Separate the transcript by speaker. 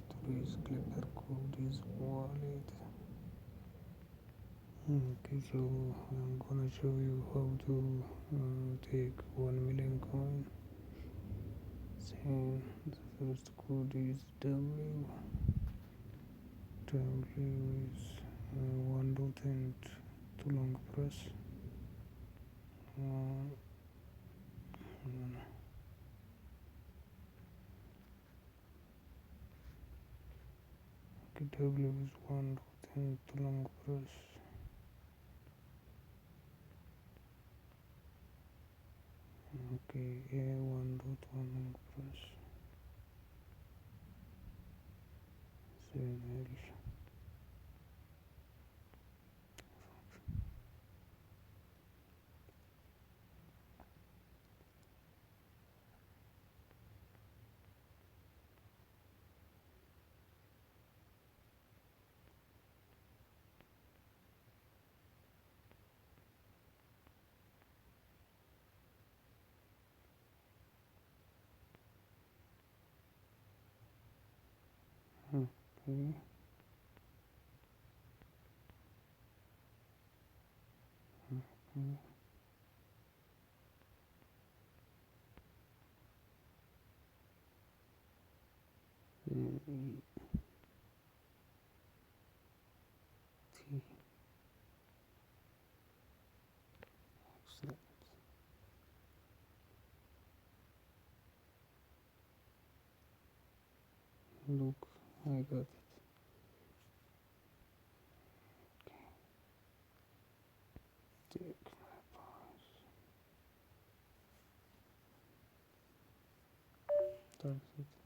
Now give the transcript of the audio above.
Speaker 1: Today's clicker code is wallet. Okay, so I'm gonna show you how to take 1 million coin. So the first code is W. W is 1 dot and 2 long press. Okay, W is 1 dot and 2 long press. Okay, A 1 dot 1 long press. L. Okay. E T. Excellent. Look, I got it. Take my paws. That's it.